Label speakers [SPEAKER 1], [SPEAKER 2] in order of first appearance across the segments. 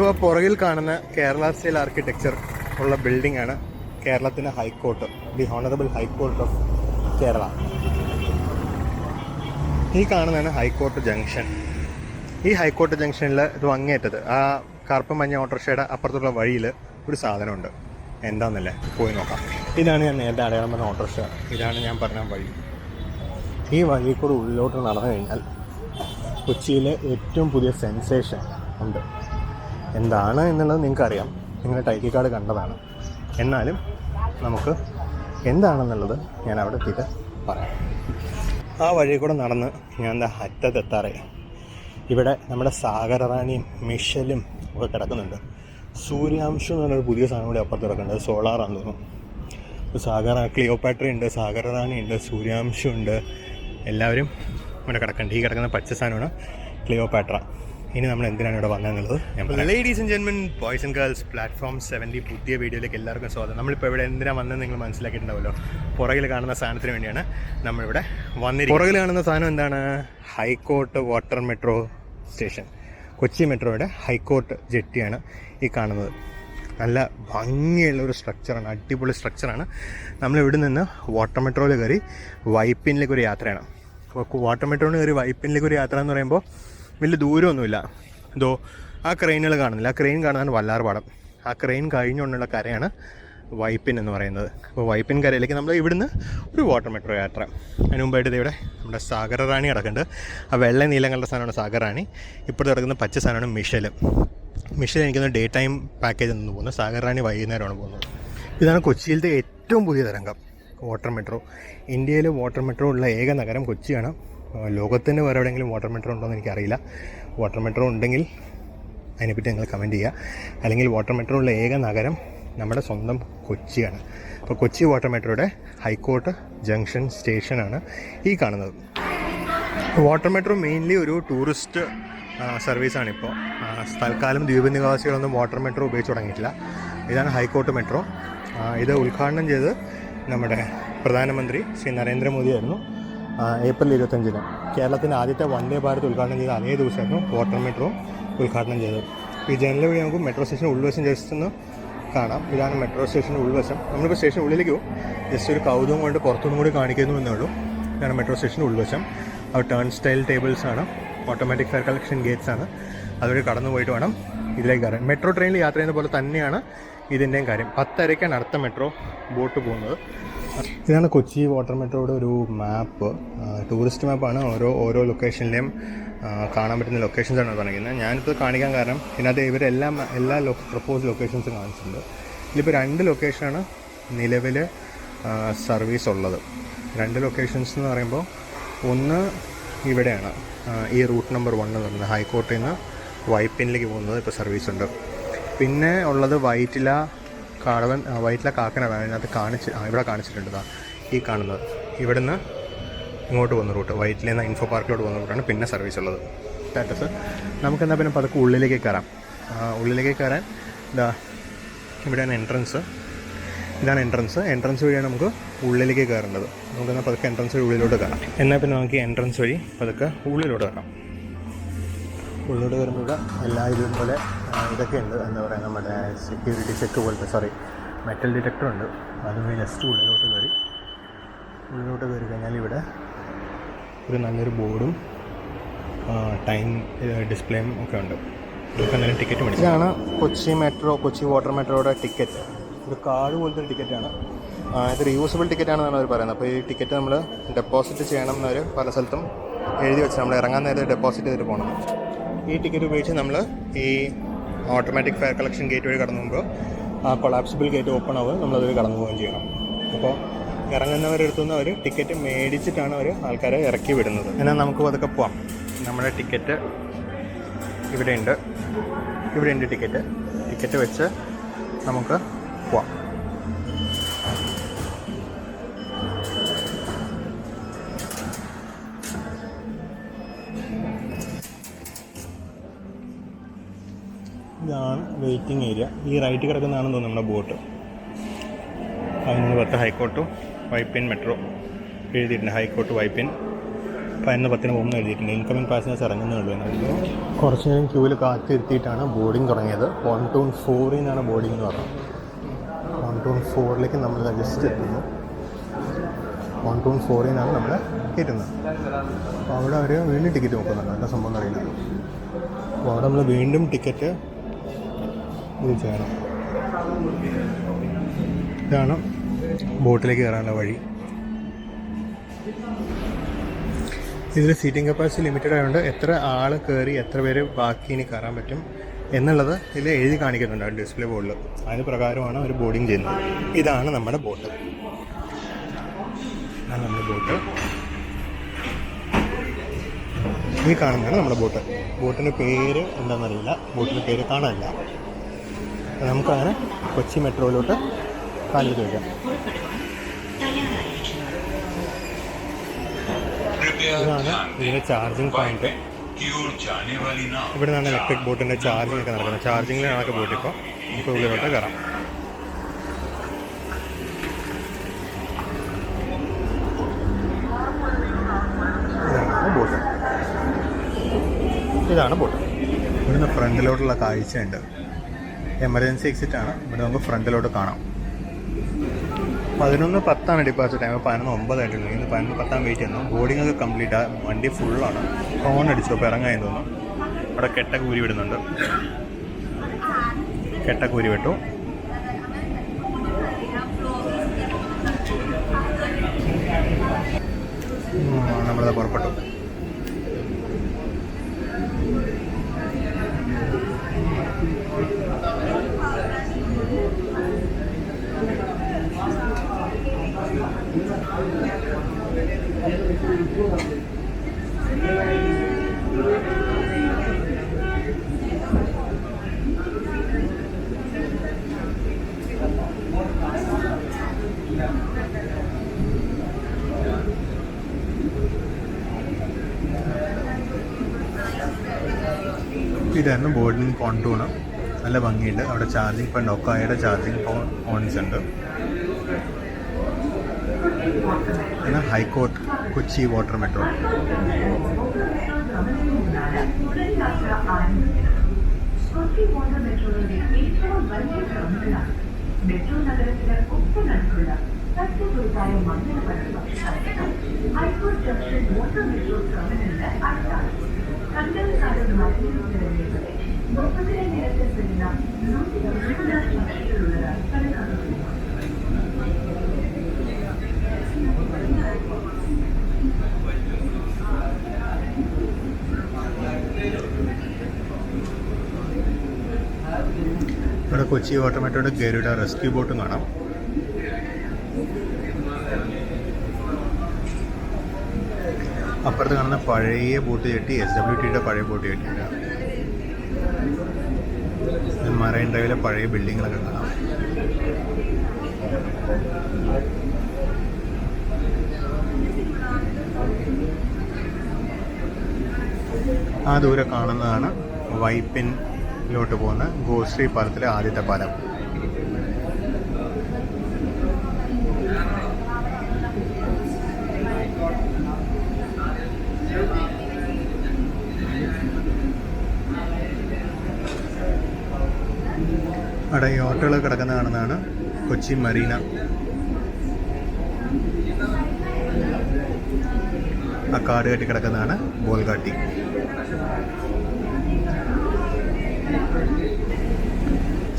[SPEAKER 1] ഇത് പുറകിൽ കാണുന്ന കേരള സ്റ്റൈൽ ആർക്കിടെക്ചർ ഉള്ള ബിൽഡിംഗ് ആണ് കേരളത്തിൻ്റെ high court, the honourable high court of Kerala. ഈ കാണുന്നതാണ് ഹൈക്കോർട്ട് ജംഗ്ഷൻ. ഈ ഹൈക്കോർട്ട് ജംഗ്ഷനിൽ ഇത് അങ്ങേറ്റത് ആ കറുപ്പ് മഞ്ഞ ഓട്ടോറിക്ഷയുടെ അപ്പുറത്തുള്ള വഴിയിൽ ഒരു സാധനമുണ്ട്. എന്താണെന്നല്ലേ പോയി നോക്കാം. ഇതാണ് ഞാൻ നേരത്തെ അടയാളം പറഞ്ഞ ഓട്ടോറിക്ഷ. ഇതാണ് ഞാൻ പറഞ്ഞ വഴി. ഈ വഴി കൂടെ ഉള്ളിലോട്ട് നടന്നു കഴിഞ്ഞാൽ കൊച്ചിയിലെ ഏറ്റവും പുതിയ സെൻസേഷൻ ഉണ്ട്. എന്താണ് എന്നുള്ളത് നിങ്ങൾക്കറിയാം, നിങ്ങൾ ടൈറ്റിൽ കാർഡ് കണ്ടതാണ്. എന്നാലും നമുക്ക് എന്താണെന്നുള്ളത് ഞാൻ അവിടെ എത്തിയിട്ട് പറയാം. ആ വഴി കൂടെ നടന്ന് ഞാൻ എന്താ അറ്റത്തെത്താറേ. ഇവിടെ നമ്മുടെ സാഗരറാണിയും മിഷലും ഒക്കെ കിടക്കുന്നുണ്ട്. സൂര്യാംശം എന്ന് പറഞ്ഞൊരു പുതിയ സാധനം കൂടി അപ്പുറത്ത് കിടക്കുന്നുണ്ട്. സോളാറാണെന്ന് തോന്നുന്നു. ക്ലിയോപാട്ര ഉണ്ട്, സാഗരറാണി ഉണ്ട്, സൂര്യാംശമുണ്ട്. എല്ലാവരും ഇവിടെ കിടക്കുന്നുണ്ട്. ഈ കിടക്കുന്ന പച്ച സാധനമാണ് ക്ലിയോപാട്ര. ഇനി നമ്മൾ എന്തിനാണ് ഇവിടെ വന്നതെന്നുള്ളത് ഞാൻ പറയാം. Ladies and gentlemen, boys and girls, platform 70 പുതിയ വീഡിയോയിലേക്ക് എല്ലാവർക്കും സ്വാഗതം. നമ്മളിപ്പോൾ ഇവിടെ എന്തിനാണ് വന്നതെന്ന് നിങ്ങൾ മനസ്സിലാക്കിയിട്ടുണ്ടാവുമല്ലോ. പുറകിൽ കാണുന്ന സാധനത്തിന് വേണ്ടിയാണ് നമ്മളിവിടെ വന്നിരിക്കുന്നത്. പുറകിൽ കാണുന്ന സാധനം എന്താണ്? High court water metro station. Kochi മെട്രോയുടെ ഹൈക്കോർട്ട് ജെട്ടിയാണ് ഈ കാണുന്നത്. നല്ല ഭംഗിയുള്ള ഒരു സ്ട്രക്ചറാണ്, അടിപൊളി സ്ട്രക്ചറാണ്. നമ്മളിവിടെ നിന്ന് വാട്ടർ മെട്രോയിൽ കയറി വൈപ്പിനിലേക്ക് ഒരു യാത്രയാണ്. അപ്പോൾ വാട്ടർ മെട്രോയിൽ കയറി വൈപ്പിനിലേക്ക് ഒരു യാത്ര എന്ന് പറയുമ്പോൾ വലിയ ദൂരമൊന്നുമില്ല. ഇതോ ആ ക്രെയിനുകൾ കാണുന്നില്ല. ആ ക്രെയിൻ കാണാൻ വല്ലാർപാടം. ആ ക്രെയിൻ കഴിഞ്ഞുകൊണ്ടുള്ള കരയാണ് വൈപ്പിൻ എന്ന് പറയുന്നത്. അപ്പോൾ വൈപ്പിൻ കരയിലേക്ക് നമ്മൾ ഇവിടുന്ന് ഒരു വാട്ടർ മെട്രോ യാത്ര. അതിന് മുമ്പായിട്ട് ഇവിടെ നമ്മുടെ സാഗരറാണി കിടക്കുന്നുണ്ട്. ആ വെള്ള നീലങ്ങളുടെ സാധനമാണ് സാഗരറാണി. ഇപ്പോഴത്തെ കിടക്കുന്ന പച്ച സാധനമാണ് മിഷൽ. മിഷൽ എനിക്കൊന്ന് ഡേ ടൈം പാക്കേജ് എന്ന് പോകുന്നത്. സാഗരറാണി വൈകുന്നേരമാണ് പോകുന്നത്. ഇതാണ് കൊച്ചിയിലത്തെ ഏറ്റവും പുതിയ തരംഗം വാട്ടർ മെട്രോ. ഇന്ത്യയിൽ വാട്ടർ മെട്രോ ഉള്ള ഏക നഗരം കൊച്ചിയാണ്. ലോകത്തിന് വേറെ എവിടെയെങ്കിലും വാട്ടർ മെട്രോ ഉണ്ടോ എന്ന് എനിക്കറിയില്ല. വാട്ടർ മെട്രോ ഉണ്ടെങ്കിൽ അതിനെപ്പറ്റി നിങ്ങൾ കമൻറ്റ് ചെയ്യുക. അല്ലെങ്കിൽ വാട്ടർ മെട്രോ ഉള്ള ഏക നഗരം നമ്മുടെ സ്വന്തം കൊച്ചിയാണ്. അപ്പോൾ കൊച്ചി വാട്ടർ മെട്രോയുടെ ഹൈക്കോർട്ട് ജംഗ്ഷൻ സ്റ്റേഷനാണ് ഈ കാണുന്നത്. വാട്ടർ മെട്രോ മെയിൻലി ഒരു ടൂറിസ്റ്റ് സർവീസാണിപ്പോൾ. തൽക്കാലം ദ്വീപ് നിവാസികളൊന്നും വാട്ടർ മെട്രോ ഉപയോഗിച്ച് തുടങ്ങിയിട്ടില്ല. ഇതാണ് ഹൈക്കോർട്ട് മെട്രോ. ഇത് ഉദ്ഘാടനം ചെയ്ത് നമ്മുടെ പ്രധാനമന്ത്രി ശ്രീ നരേന്ദ്രമോദി ആയിരുന്നു. ഏപ്രിൽ 25-ന് കേരളത്തിൻ്റെ ആദ്യത്തെ വന്ദേ ഭാരത് ഉദ്ഘാടനം ചെയ്ത അതേ ദിവസമായിരുന്നു വാട്ടർ മെട്രോ ഉദ്ഘാടനം ചെയ്തത്. ഈ ജനൽ വഴി നമുക്ക് മെട്രോ സ്റ്റേഷൻ ഉൾവശം ജസ്റ്റ് ഒന്ന് കാണാം. ഇതാണ് മെട്രോ സ്റ്റേഷൻ്റെ ഉൾവശം. നമ്മളിപ്പോൾ സ്റ്റേഷൻ ഉള്ളിലേക്ക് പോകും. ജസ്റ്റ് ഒരു കൗതുകം കൊണ്ട് പുറത്തുനിന്നും കൂടി കാണിക്കുന്നു എന്നേ ഉള്ളൂ. ഇതാണ് മെട്രോ സ്റ്റേഷൻ്റെ ഉൾവശം. അത് ടേൺ സ്റ്റൈൽ ടേബിൾസ് ആണ്, ഓട്ടോമാറ്റിക് ഫെയർ കളക്ഷൻ ഗേറ്റ്സ് ആണ്. അതുവഴി കടന്നു പോയിട്ട് വേണം ഇതിലേക്ക് കയറാൻ. മെട്രോ ട്രെയിനിൽ യാത്ര ചെയ്യുന്ന പോലെ തന്നെയാണ് ഇതിൻ്റെയും കാര്യം. 10:30-ക്കാണ് അടുത്ത മെട്രോ ബോട്ട് പോകുന്നത്. ഇതാണ് കൊച്ചി വാട്ടർ മെട്രോയുടെ ഒരു മാപ്പ്. ടൂറിസ്റ്റ് മാപ്പാണ്. ഓരോ ലൊക്കേഷനിലെയും കാണാൻ പറ്റുന്ന ലൊക്കേഷൻസാണ് കാണിക്കുന്നത്. ഞാനിപ്പോൾ കാണിക്കാൻ കാരണം ഇതിനകത്ത് എല്ലാ പ്രപ്പോസ് ലൊക്കേഷൻസും കാണിച്ചിട്ടുണ്ട്. ഇതിലിപ്പോൾ 2 ലൊക്കേഷനാണ് നിലവിൽ സർവീസ് ഉള്ളത്. 2 ലൊക്കേഷൻസ് എന്ന് പറയുമ്പോൾ ഒന്ന് ഇവിടെയാണ്, ഈ റൂട്ട് നമ്പർ 1 എന്ന് പറയുന്നത് ഹൈക്കോർട്ടിൽ നിന്ന് വൈപ്പിനിലേക്ക് പോകുന്നത് ഇപ്പോൾ സർവീസ് ഉണ്ട്. പിന്നെ ഉള്ളത് വൈറ്റില കാക്കനാട്. അതിനകത്ത് ഇവിടെ കാണിച്ചിട്ടുണ്ട്. ഈ കാണുന്നത് ഇവിടുന്ന് ഇങ്ങോട്ട് പോകുന്ന റൂട്ട്, വൈറ്റിലിൽ നിന്ന് ഇൻഫോ പാർക്കിലോട്ട് പോകുന്ന റൂട്ടാണ് പിന്നെ സർവീസ് ഉള്ളത്. സ്റ്റാറ്റസ് നമുക്കെന്നാൽ പിന്നെ പതുക്കെ ഉള്ളിലേക്ക് കയറാം. ഉള്ളിലേക്ക് കയറാൻ ഇവിടെയാണ് എൻട്രൻസ്. ഇതാണ് എൻട്രൻസ് വഴിയാണ് നമുക്ക് ഉള്ളിലേക്ക് കയറേണ്ടത്. നമുക്കെന്നാൽ പതുക്കെ എൻട്രൻസ് വഴി ഉള്ളിലോട്ട് കയറാം. എന്നാൽ പിന്നെ നമുക്ക് എൻട്രൻസ് വഴി പതുക്കെ ഉള്ളിലോട്ട് കയറാം. ഉള്ളിലോട്ട് കയറുമ്പോൾ ഇവിടെ എല്ലാ ഇതുപോലെ ഇതൊക്കെ ഉണ്ട്. എന്താ പറയുക, നമ്മുടെ സെക്യൂരിറ്റി ചെക്ക് പോലത്തെ മെറ്റൽ ഡിറ്റക്ടർ ഉണ്ട്. അതുവഴി ജസ്റ്റ് ഉള്ളിലോട്ട് കയറി കഴിഞ്ഞാൽ ഇവിടെ ഒരു നല്ലൊരു ബോർഡും ടൈം ഡിസ്പ്ലേയും ഒക്കെ ഉണ്ട്. ഇതൊക്കെ നല്ല ടിക്കറ്റ് മേടിച്ചു. ഇതാണ് കൊച്ചി വാട്ടർ മെട്രോയുടെ ടിക്കറ്റ്. ഒരു കാർഡ് പോലത്തെ ഒരു ടിക്കറ്റാണ്. ഇത് റീയൂസബിൾ ടിക്കറ്റാണെന്നാണ് അവർ പറയുന്നത്. അപ്പോൾ ഈ ടിക്കറ്റ് നമ്മൾ ഡെപ്പോസിറ്റ് ചെയ്യണം എന്നവർ പല സ്ഥലത്തും എഴുതി വെച്ച് നമ്മൾ ഇറങ്ങാൻ നേരത്തെ ഡെപ്പോസിറ്റ് ചെയ്തിട്ട് പോകണം. ഈ ടിക്കറ്റ് ഉപയോഗിച്ച് നമ്മൾ ഈ ഓട്ടോമാറ്റിക് ഫെയർ കളക്ഷൻ ഗേറ്റ് വഴി കടന്നു പോകുമ്പോൾ ആ കൊളാപ്സിബിൾ ഗേറ്റ് ഓപ്പൺ ആവുക, നമ്മളതിൽ കടന്നു പോവുകയും ചെയ്യണം. അപ്പോൾ ഇറങ്ങുന്നവരെടുത്തുനിന്ന് അവർ ടിക്കറ്റ് മേടിച്ചിട്ടാണ് അവർ ആൾക്കാരെ ഇറക്കി വിടുന്നത്. എന്നാൽ നമുക്ക് അതൊക്കെ പോവാം. നമ്മുടെ ടിക്കറ്റ് ഇവിടെയുണ്ട് ടിക്കറ്റ് വെച്ച് നമുക്ക് പോവാം. ഇതാണ് വെയിറ്റിംഗ് ഏരിയ. ഈ റൈറ്റ് കിടക്കുന്നതാണെന്ന് തോന്നുന്നു നമ്മുടെ ബോട്ട്. അതിന് പുറത്ത് ഹൈക്കോർട്ട് വൈപ്പിൻ മെട്രോ എഴുതിയിട്ടുണ്ട്. ഹൈക്കോർട്ട് വൈപ്പിൻ 11:10 പോകുന്നു എഴുതിയിട്ടുണ്ട്. ഇൻകമിംഗ് പാസഞ്ചേഴ്സ് ഇറങ്ങുന്നേ ഉള്ളൂ എന്നായിരുന്നു. കുറച്ച് നേരം ക്യൂവിൽ കാത്തിരുത്തിയിട്ടാണ് ബോർഡിങ് തുടങ്ങിയത്. പോണ്ടൂൺ 4 നിന്നാണ് ബോർഡിംഗ് എന്ന് പറഞ്ഞത്. പോണ്ടൂൺ 4ലേക്ക് നമ്മൾ ജസ്റ്റ് എത്തുന്നു. പോണ്ടൂൺ 4 നിന്നാണ് നമ്മൾ കയറ്റുന്നത്. അപ്പോൾ അവിടെ അവർ വീണ്ടും ടിക്കറ്റ് നോക്കുന്നുണ്ട്. എന്താ സംഭവം എന്നറിയില്ല. അപ്പോൾ അവിടെ നമ്മൾ വീണ്ടും ടിക്കറ്റ് ഇത് ചെയ്യണം. ഇതാണ് ബോട്ടിലേക്ക് കയറാനുള്ള വഴി. ഇതിൽ സീറ്റിംഗ് കപ്പാസിറ്റി ലിമിറ്റഡ് ആയതുകൊണ്ട് എത്ര ആൾ കയറി എത്ര പേര് ബാക്കി ഇനി കയറാൻ പറ്റും എന്നുള്ളത് ഇതിൽ എഴുതി കാണിക്കുന്നുണ്ട് ഡിസ്പ്ലേ ബോർഡിൽ. അതിന് പ്രകാരമാണ് അവർ ബോർഡിങ് ചെയ്യുന്നത്. ഇതാണ് നമ്മുടെ ബോട്ട്. ഈ കാണുന്നതാണ് നമ്മുടെ ബോട്ട്. ബോട്ടിൻ്റെ പേര് എന്താണെന്നറിയില്ല, ബോട്ടിൻ്റെ പേര് കാണാനില്ല. നമുക്കങ്ങനെ കൊച്ചി മെട്രോയിലോട്ട് കാലെടുത്ത് വയ്ക്കാം. ഇതാണ് ഇതിൻ്റെ ചാർജിങ് പോയിന്റ്. ഇവിടെ നിന്നാണ് ഇലക്ട്രിക് ബോട്ടിൻ്റെ ചാർജിങ് ഒക്കെ നടക്കുന്നത്. ചാർജിങ്ങിലാണ് ബോട്ട്. ഇപ്പോൾ ഉള്ളിലോട്ട് കയറാം. ഇതാണ് ബോട്ട്. ഇവിടുന്ന് ഫ്രണ്ടിലോട്ടുള്ള കാഴ്ചയുണ്ട്. എമർജൻസി എക്സിറ്റ് ആണ്. ഇവിടെ നമുക്ക് ഫ്രണ്ടിലോട്ട് കാണാം. 11:10 ഡിപ്പാർച്ചർ ടൈം. 11:09 ആയിട്ടുള്ളൂ. ഇന്ന് 11:10 വെയിറ്റ് ചെയ്യുന്നു. ബോർഡിംഗ് ഒക്കെ കംപ്ലീറ്റ് ആണ്. വണ്ടി ഫുള്ളാണ്. ഹോൺ അടിച്ചു. അപ്പോൾ ഇറങ്ങാൻ തോന്നുന്നു. അവിടെ കെട്ടൊക്കെ ഊരി വിടുന്നുണ്ട്. കെട്ടൊക്കെ ഊരി വിട്ടു. നമ്മളത് പുറപ്പെട്ടു. ഇതായിരുന്നു ബോർഡിംഗ് പോണ്ടൂണ്. നല്ല ഭംഗിയുണ്ട്. അവിടെ ചാർജിങ് പോയിന്റ് ഒക്കായുടെ ചാർജിങ് പോയിന്റ്സ് ഉണ്ട്. പിന്നെ high court Kochi water metro.
[SPEAKER 2] Metro നഗരത്തിന് ഒപ്പനടുത്തുള്ള സത്യപുരത്തായ മന്ദിരപരമ്പ ഹൈക്കോർട്ട് ജംഗ്ഷൻ വാട്ടർ മെട്രോ ടെർമിനലിന് അടുത്താണ്. കണ്ടൽക്കാരുടെ മത്സരത്തിലെ 30 നിരത്തിൽ വരുന്ന 120 പക്ഷികളുള്ള കണക്കാക്കുന്നു.
[SPEAKER 1] ഇവിടെ കൊച്ചി വാട്ടർ മെട്രോയുടെ ഗരുഡ റെസ്ക്യൂ ബോട്ടും കാണാം. അപ്പുറത്ത് കാണുന്ന പഴയ ബോട്ട് ചെട്ടി SWTയുടെ പഴയ ബോട്ട് ചെട്ടിയില്ല. മറൈൻ ഡ്രൈവിലെ പഴയ ബിൽഡിങ്ങുകളൊക്കെ കാണാം. ആ ദൂരെ കാണുന്നതാണ് വൈപ്പിനിലോട്ട് പോകുന്ന ഗോശ്രീ പാലത്തിലെ ആദ്യത്തെ പാലം. അവിടെ യോട്ടുകൾ കിടക്കുന്ന കാണുന്നതാണ് കൊച്ചി മറീന. ആ കാട് കെട്ടി കിടക്കുന്നതാണ് ബോൾഗാട്ടി.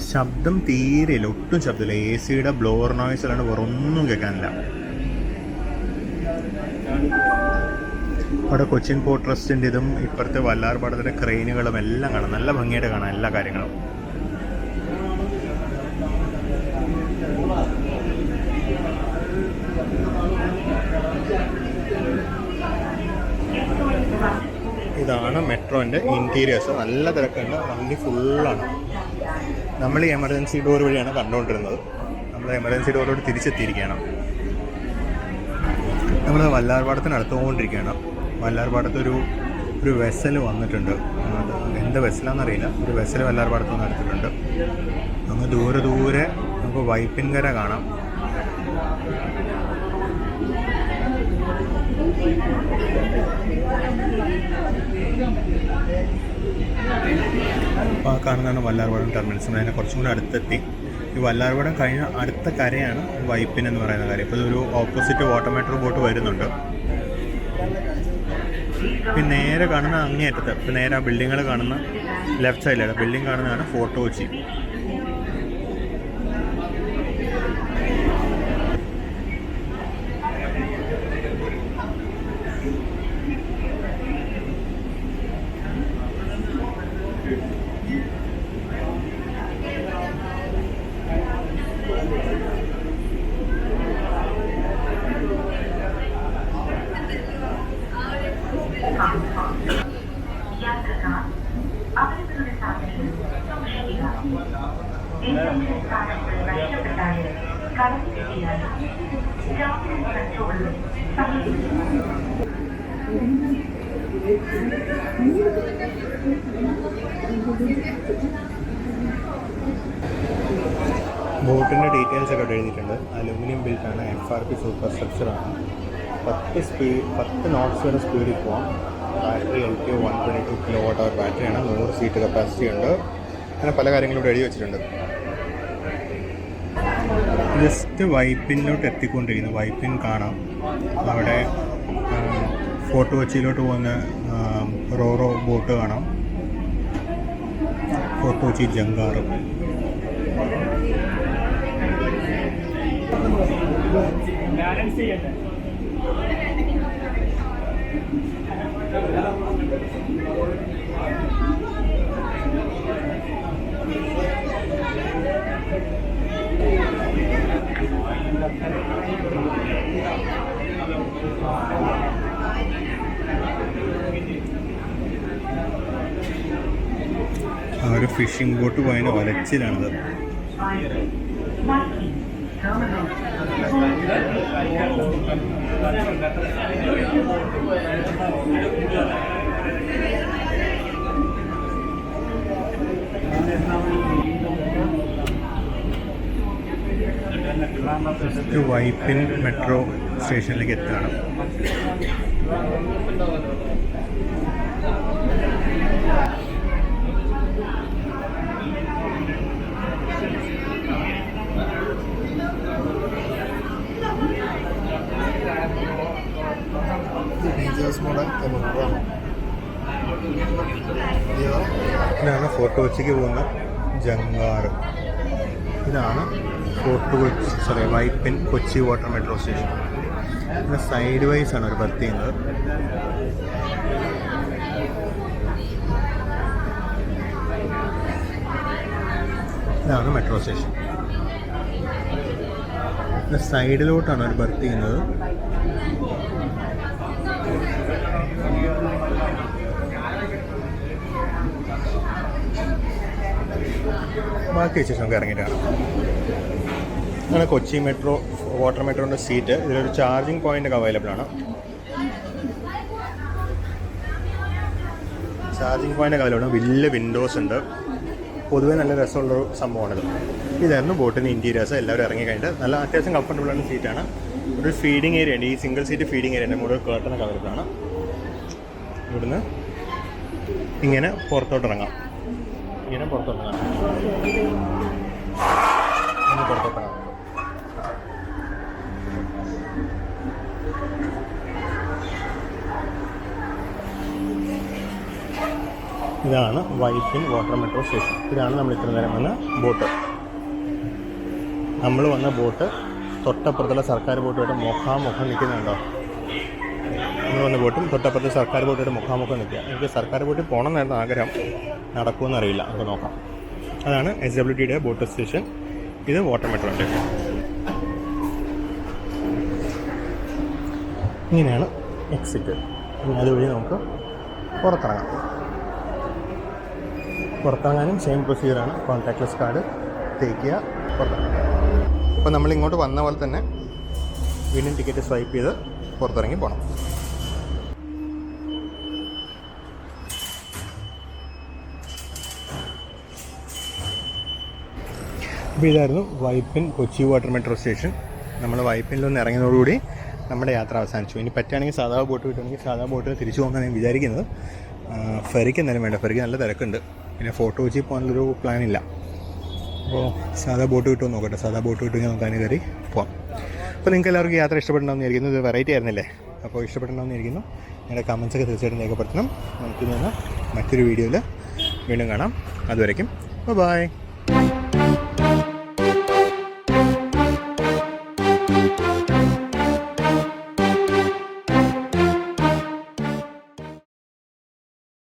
[SPEAKER 1] ശബ്ദം തീരെയില്ല, ഒട്ടും ശബ്ദമില്ല. AC-യുടെ ബ്ലോവർ നോയ്സ് അല്ലാണ്ട് വേറൊന്നും കേൾക്കാനില്ല. അവിടെ കൊച്ചിൻ പോർട്ട് ട്രസ്റ്റിൻ്റെ ഇതും ഇപ്പുറത്തെ വല്ലാർപാടത്തിൻ്റെ ക്രെയിനുകളും എല്ലാം കാണാം. നല്ല ഭംഗിയായിട്ട് കാണാം എല്ലാ കാര്യങ്ങളും. ഇതാണ് മെട്രോൻ്റെ ഇൻറ്റീരിയേഴ്സ്. നല്ല തിരക്കുണ്ട്. വണ്ടി ഫുള്ളാണ്. നമ്മൾ ഈ എമർജൻസി ഡോർ വഴിയാണ് കണ്ടുകൊണ്ടിരുന്നത്. നമ്മൾ എമർജൻസി ഡോറിലോട്ട് തിരിച്ചെത്തിയിരിക്കുകയാണ്. നമ്മൾ വല്ലാർപാടത്തിന് അടുത്തുകൊണ്ടിരിക്കുകയാണ്. വല്ലാർപാടത്തൊരു വെസൽ വന്നിട്ടുണ്ട്. എന്ത് വെസലാണെന്നറിയില്ല. ഒരു വെസൽ വല്ലാർപാടത്ത് നിന്ന് എടുത്തിട്ടുണ്ട്. അങ്ങ് ദൂരെ നമുക്ക് വൈപ്പിൻകര കാണാം. കാണുന്നതാണ് വല്ലാർപാടം ടെർമിനൽസ്. അതിനെ കുറച്ചും കൂടെ അടുത്തെത്തി. ഈ വല്ലാർപാടം കഴിഞ്ഞ അടുത്ത കരയാണ് വൈപ്പിൻ എന്ന് പറയുന്ന കാര്യം. ഇപ്പോൾ ഇതൊരു ഓപ്പോസിറ്റ് വാട്ടർ മെട്രോ ബോട്ട് വരുന്നുണ്ട്. ഇപ്പം നേരെ കാണുന്ന അങ്ങേയറ്റത്ത്, ഇപ്പം നേരെ ആ ബിൽഡിങ്ങുകൾ കാണുന്ന ലെഫ്റ്റ് സൈഡിലാണ് ബിൽഡിംഗ് കാണുന്നതാണ് ഫോർട്ട് കൊച്ചി.
[SPEAKER 2] യാത്രക്കാർ അവരുടെ സാധനങ്ങൾ സൂക്ഷിക്കുക. എന്തെങ്കിലും സാധനങ്ങൾ നഷ്ടപ്പെട്ടാൽ കളക്ട് ചെയ്യാനും ട്രാഫിക് കൺട്രോളിലും സഹായിക്കുന്നു.
[SPEAKER 1] ബോട്ടിൻ്റെ ഡീറ്റെയിൽസ് ഒക്കെ എഴുതിയിട്ടുണ്ട്. അലൂമിനിയം ബിൽറ്റാണ്, FRP സൂപ്പർ സ്ട്രക്ചറാണ്. 10 നോട്ട്സ് വരെ സ്പീഡിൽ പോകാം. ബാറ്ററി LTO 122 kWh ബാറ്ററിയാണ്. 100 സീറ്റ് കപ്പാസിറ്റി ഉണ്ട്. അങ്ങനെ പല കാര്യങ്ങളും ഇവിടെ എഴുതി വെച്ചിട്ടുണ്ട്. ജസ്റ്റ് വൈപ്പിനിലോട്ട് എത്തിക്കൊണ്ടിരിക്കുന്നു. വൈപ്പിൻ കാണാം. അവിടെ ഫോർട്ട് കൊച്ചിയിലോട്ട് പോകുന്ന റോറോ ബോട്ട് കാണാം. ഫോർട്ട് കൊച്ചി ജങ്കാറ്. ഒരു ഫിഷിംഗ് ബോട്ട് പോയതിൻ്റെ വലച്ചിലാണത്. വൈപ്പിൻ മെട്രോ സ്റ്റേഷനിലേക്ക് എത്തുകയാണ്. ഇതാണ് ഫോർട്ട് കൊച്ചിക്ക് പോകുന്ന ജങ്കാറ്. ഇതാണ് Vypin Kochi water metro station. പിന്നെ സൈഡ് വൈസ് ആണ് ഒരു ബർത്ത് ചെയ്യുന്നത്. ഇതാണ് മെട്രോ സ്റ്റേഷൻ. പിന്നെ സൈഡിലോട്ടാണ് ഒരു ബർത്ത് ചെയ്യുന്നത്. ബാക്കി വിശേഷം നമുക്ക് ഇറങ്ങിയിട്ടാണ്. അങ്ങനെ കൊച്ചി മെട്രോ വാട്ടർ മെട്രോൻ്റെ സീറ്റ്. ഇതിലൊരു ചാർജിങ് പോയിൻ്റ് ഒക്കെ അവൈലബിൾ ആണ്. ചാർജിങ് പോയിൻ്റ് ഒക്കെ അവൈലബിൾ ആണ്. വലിയ വിൻഡോസ് ഉണ്ട്. പൊതുവേ നല്ല രസമുള്ളൊരു സംഭവമാണിത്. ഇതായിരുന്നു ബോട്ടിൻ്റെ ഇൻറ്റീരിയേഴ്സ്. എല്ലാവരും ഇറങ്ങി കഴിഞ്ഞിട്ട് നല്ല അത്യാവശ്യം കംഫർട്ടബിളാണ് സീറ്റാണ്. ഒരു ഫീഡിങ് ഏരിയ ഉണ്ട്. ഈ സിംഗിൾ സീറ്റ് ഫീഡിങ് ഏരിയ ഉണ്ട്. മുഴുവൻ കേർട്ടനൊക്കെ അവൈലബിൾ ആണ്. ഇവിടുന്ന് ഇങ്ങനെ പുറത്തോട്ടിറങ്ങാം. പുറത്തോട്ടിറങ്ങാം. ഇതാണ് വൈപ്പിൻ വാട്ടർ മെട്രോ സ്റ്റേഷൻ. ഇതാണ് നമ്മൾ ഇത്ര നേരം വന്ന ബോട്ട്. നമ്മൾ വന്ന ബോട്ട് തൊട്ടപ്പുറത്തുള്ള സർക്കാർ ബോട്ടുമായിട്ട് മുഖാമുഖം നിൽക്കുന്നുണ്ടോ? നമ്മൾ വന്ന ബോട്ടും തൊട്ടപ്പുറത്ത് സർക്കാർ ബോട്ടുമായിട്ട് മുഖാമുഖം നിൽക്കുക. എനിക്ക് സർക്കാർ ബോട്ടിൽ പോകണം എന്നായിരുന്നു ആഗ്രഹം. നടക്കുമെന്ന് അറിയില്ല. നമുക്ക് നോക്കാം. അതാണ് SWTയുടെ ബോട്ട് സ്റ്റേഷൻ. ഇത് വാട്ടർ മെട്രോ സ്റ്റേഷൻ. ഇങ്ങനെയാണ് എക്സിറ്റ്. അതുവഴി നമുക്ക് പുറത്തിറങ്ങാം. പുറത്തിറങ്ങാനും സെയിം പ്രൊസീജിയറാണ്. കോൺടാക്ട്ലെസ് കാർഡ് തേക്കുക, പുറത്തിറങ്ങാം. അപ്പോൾ നമ്മൾ ഇങ്ങോട്ട് വന്ന പോലെ തന്നെ വീണ്ടും ടിക്കറ്റ് സ്വൈപ്പ് ചെയ്ത് പുറത്തിറങ്ങി പോകണം. അപ്പോൾ ഇതായിരുന്നു Vypin Kochi water metro station. നമ്മൾ വൈപ്പിനിലൊന്ന് ഇറങ്ങിയതോടുകൂടി നമ്മുടെ യാത്ര അവസാനിച്ചു. ഇനി പറ്റുകയാണെങ്കിൽ സാധാ ബോട്ട് കിട്ടുകയാണെങ്കിൽ സാധാ ബോട്ടിൽ തിരിച്ചു പോകാൻ ഞാൻ വിചാരിക്കുന്നത്. ഫെറിക്ക് എന്തായാലും വേണ്ട. ഫെറിക്ക് നല്ല തിരക്കുണ്ട്. പിന്നെ ഫോർട്ട് കൊച്ചി പോകാനുള്ളൊരു പ്ലാനില്ല. അപ്പോൾ സാധാ ബോട്ട് കിട്ടുമെന്ന് നോക്കട്ടെ. സാധാ ബോട്ട് കിട്ടുമെങ്കിൽ നമുക്ക് അതിന് കയറി പോകാം. അപ്പോൾ നിങ്ങൾക്ക് എല്ലാവർക്കും യാത്ര ഇഷ്ടപ്പെടണമെന്ന് വിചാരിക്കുന്നു. ഇത് വെറൈറ്റി ആയിരുന്നില്ലേ? അപ്പോൾ ഇഷ്ടപ്പെടണമെന്ന് വിചാരിക്കുന്നു. നിങ്ങളുടെ കമൻസൊക്കെ തീർച്ചയായിട്ടും രേഖപ്പെടുത്തണം. നമുക്ക് മറ്റൊരു വീഡിയോയിൽ വീണ്ടും കാണാം. അതുവരയ്ക്കും ബൈ.